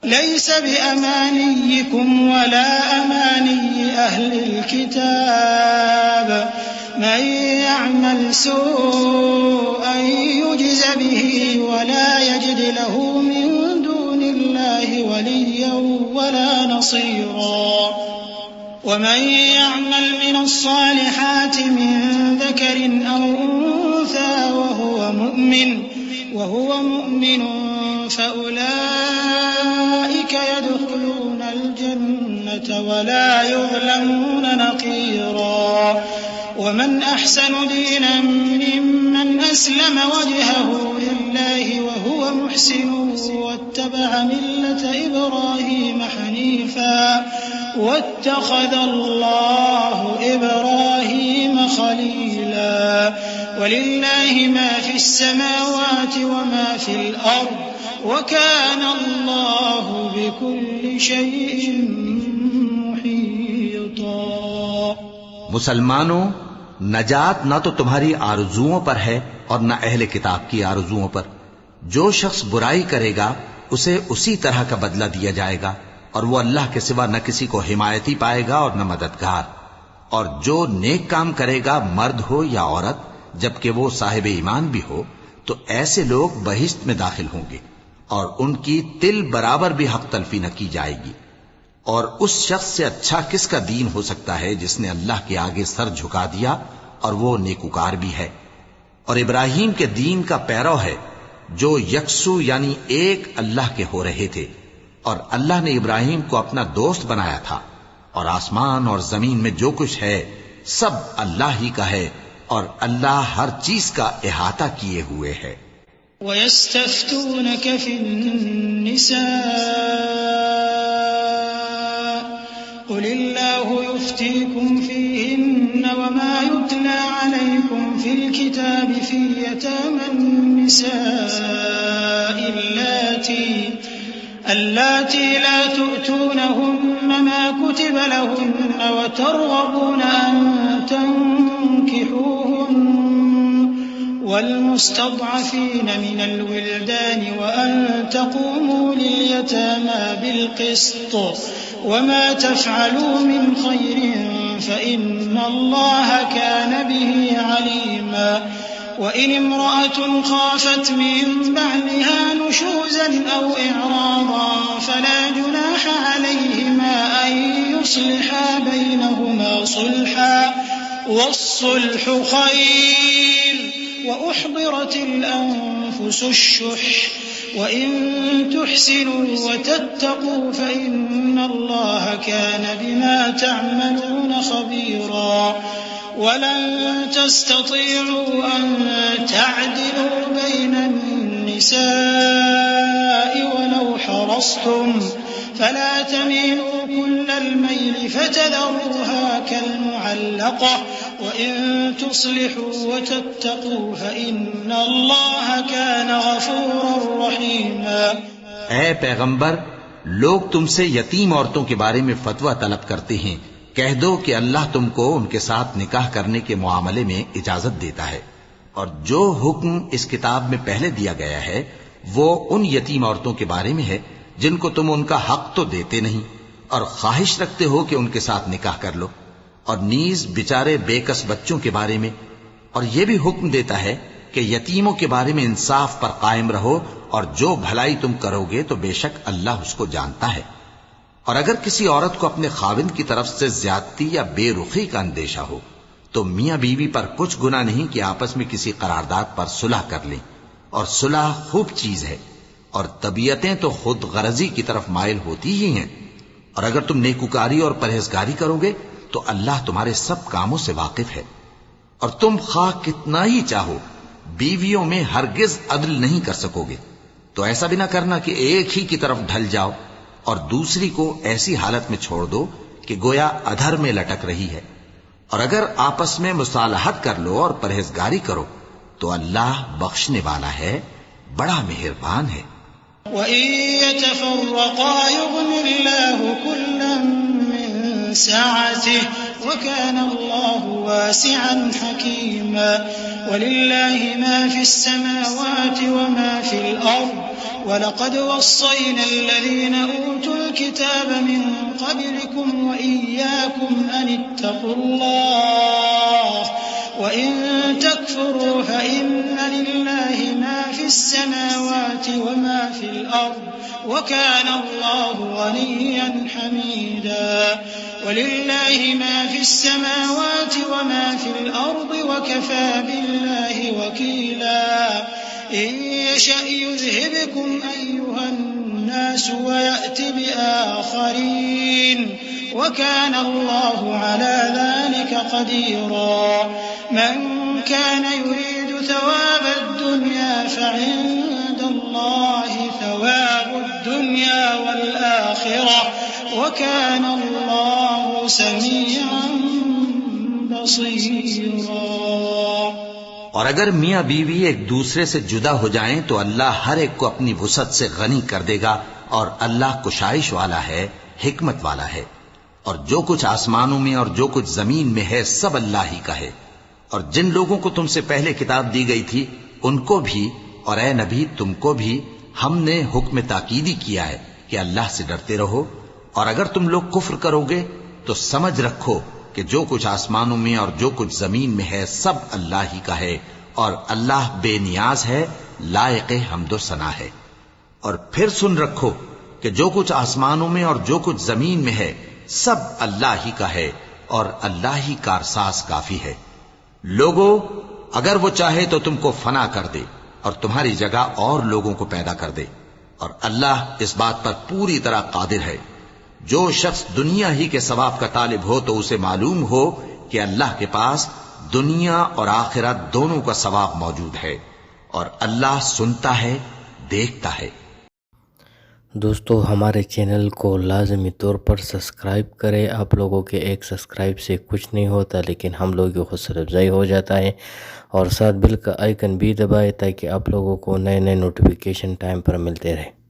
ليس بأمانيكم ولا أماني أهل الكتاب من يعمل سوءا يجز به ولا يجد له من دون الله وليا ولا نصيرا ومن يعمل من الصالحات من ذكر أو أنثى وهو مؤمن فأولئك يدخلون الجنة ولا يظلمون نقيرا ومن أحسن دينا ممن أسلم وجهه لله وهو محسن واتبع ملة إبراهيم حنيفا واتخذ الله إبراهيم خليلا ولله ما في السماوات وما في الأرض وكان الله بكل شيء محيطا. مسلمانوں، نجات نہ تو تمہاری آرزوؤں پر ہے اور نہ اہل کتاب کی آرزوؤں پر. جو شخص برائی کرے گا اسے اسی طرح کا بدلہ دیا جائے گا اور وہ اللہ کے سوا نہ کسی کو حمایتی پائے گا اور نہ مددگار. اور جو نیک کام کرے گا مرد ہو یا عورت جبکہ وہ صاحب ایمان بھی ہو تو ایسے لوگ بہشت میں داخل ہوں گے اور ان کی تل برابر بھی حق تلفی نہ کی جائے گی. اور اس شخص سے اچھا کس کا دین ہو سکتا ہے جس نے اللہ کے آگے سر جھکا دیا اور وہ نیکوکار بھی ہے. اور ابراہیم کے دین کا پیرو ہے جو یکسو یعنی ایک اللہ کے ہو رہے تھے. اور اللہ نے ابراہیم کو اپنا دوست بنایا تھا. اور آسمان اور زمین میں جو کچھ ہے سب اللہ ہی کا ہے اور اللہ ہر چیز کا احاطہ کیے ہوئے ہے. وَيَسْتَفْتُونَكَ فِي النِّسَاءِ قُلِ اللَّهُ يُفْتِيكُمْ فِيهِنَّ وَمَا يُتْلَى عَلَيْكُمْ فِي الْكِتَابِ فِي يَتَامَى النِّسَاءِ اللَّاتِي لَا تُؤْتُونَهُنَّ مَا كُتِبَ لَهُنَّ وَتَرْغَبُونَ أَن تَنكِحُوهُنَّ والمستضعفين من الولدان وأن تقوموا لليتامى بالقسط وما تفعلوا من خير فإن الله كان به عليما. وإن امرأة خافت من بعلها نشوزا أو إعراضا فلا جناح عليهما أن يصلحا بينهما صلحا والصلح خير وأحضرت الأنفس الشح وإن تحسنوا وتتقوا فإن الله كان بما تعملون خبيرا. ولن تستطيعوا أن تعدلوا بين النساء ولو حرصتم فلا تميلوا كل الميل فتذروها كالمعلقة وإن تصلحوا وتتقوا فإن الله كان غفورا رحيما. اے پیغمبر، لوگ تم سے یتیم عورتوں کے بارے میں فتویٰ طلب کرتے ہیں. کہہ دو کہ اللہ تم کو ان کے ساتھ نکاح کرنے کے معاملے میں اجازت دیتا ہے اور جو حکم اس کتاب میں پہلے دیا گیا ہے وہ ان یتیم عورتوں کے بارے میں ہے جن کو تم ان کا حق تو دیتے نہیں اور خواہش رکھتے ہو کہ ان کے ساتھ نکاح کر لو. اور نیز بیچارے بے کس بچوں کے بارے میں. اور یہ بھی حکم دیتا ہے کہ یتیموں کے بارے میں انصاف پر قائم رہو اور جو بھلائی تم کرو گے تو بے شک اللہ اس کو جانتا ہے. اور اگر کسی عورت کو اپنے خاوند کی طرف سے زیادتی یا بے رخی کا اندیشہ ہو تو میاں بیوی پر کچھ گناہ نہیں کہ آپس میں کسی قرارداد پر صلح کر لیں. اور صلح خوب چیز ہے اور طبیعتیں تو خود غرضی کی طرف مائل ہوتی ہی ہیں. اور اگر تم نیکوکاری اور پرہیزگاری کرو گے تو اللہ تمہارے سب کاموں سے واقف ہے. اور تم خواہ کتنا ہی چاہو بیویوں میں ہرگز عدل نہیں کر سکو گے. تو ایسا بھی نہ کرنا کہ ایک ہی کی طرف ڈھل جاؤ اور دوسری کو ایسی حالت میں چھوڑ دو کہ گویا ادھر میں لٹک رہی ہے. اور اگر آپس میں مصالحت کر لو اور پرہیزگاری کرو تو اللہ بخشنے والا ہے، بڑا مہربان ہے. وَإِن يَتَفَرَّقَا يُغْنِ اللَّهُ كُلًّا مِّن سَعَتِهِ وَكَانَ اللَّهُ وَاسِعًا حَكِيمًا. وَلِلَّهِ مَا فِي السَّمَاوَاتِ وَمَا فِي الْأَرْضِ وَلَقَدْ وَصَّيْنَا الَّذِينَ أُوتُوا الْكِتَابَ مِنْ قَبْلِكُمْ وَإِيَّاكُمْ أَنِ اتَّقُوا اللَّهَ وَإِن تَكْفُرُوا فَإِنَّ لِلَّهِ مَا فِي السَّمَاوَاتِ وَمَا فِي الْأَرْضِ وَكَانَ اللَّهُ غَنِيًّا حَمِيدًا وَلِلَّهِ مَا فِي السَّمَاوَاتِ وَمَا فِي الْأَرْضِ وَكَفَى بِاللَّهِ وَكِيلًا إِن يَشَأْ يُذْهِبْكُمْ أَيُّهَا النَّاسُ وَيَأْتِ بِآخَرِينَ وَكَانَ اللَّهُ عَلَى ذَلِكَ قَدِيرًا مَنْ كَانَ يُرِيدُ ثَوَابَ الدُّنْيَا فَعِندَ اللَّهِ ثَوَابُ الدُّنْيَا وَالْآخِرَةِ وَكَانَ اللَّهُ سَمِيعًا بَصِيرًا۔ اور اگر میاں بیوی ایک دوسرے سے جدا ہو جائیں تو اللہ ہر ایک کو اپنی وسعت سے غنی کر دے گا، اور اللہ کشائش والا ہے، حکمت والا ہے۔ اور جو کچھ آسمانوں میں اور جو کچھ زمین میں ہے سب اللہ ہی کا ہے۔ اور جن لوگوں کو تم سے پہلے کتاب دی گئی تھی ان کو بھی اور اے نبی تم کو بھی ہم نے حکم تاکیدی کیا ہے کہ اللہ سے ڈرتے رہو، اور اگر تم لوگ کفر کرو گے تو سمجھ رکھو کہ جو کچھ آسمانوں میں اور جو کچھ زمین میں ہے سب اللہ ہی کا ہے، اور اللہ بے نیاز ہے، لائق حمد و ثنا ہے۔ اور پھر سن رکھو کہ جو کچھ آسمانوں میں اور جو کچھ زمین میں ہے سب اللہ ہی کا ہے، اور اللہ ہی کارساز کافی ہے۔ لوگو اگر وہ چاہے تو تم کو فنا کر دے اور تمہاری جگہ اور لوگوں کو پیدا کر دے، اور اللہ اس بات پر پوری طرح قادر ہے۔ جو شخص دنیا ہی کے ثواب کا طالب ہو تو اسے معلوم ہو کہ اللہ کے پاس دنیا اور آخرت دونوں کا ثواب موجود ہے، اور اللہ سنتا ہے، دیکھتا ہے۔ دوستو ہمارے چینل کو لازمی طور پر سبسکرائب کریں۔ آپ لوگوں کے ایک سبسکرائب سے کچھ نہیں ہوتا، لیکن ہم لوگوں کی حوصلہ افزائی ہو جاتا ہے، اور ساتھ بل کا آئیکن بھی دبائے تاکہ آپ لوگوں کو نئے نئے نوٹیفیکیشن ٹائم پر ملتے رہیں۔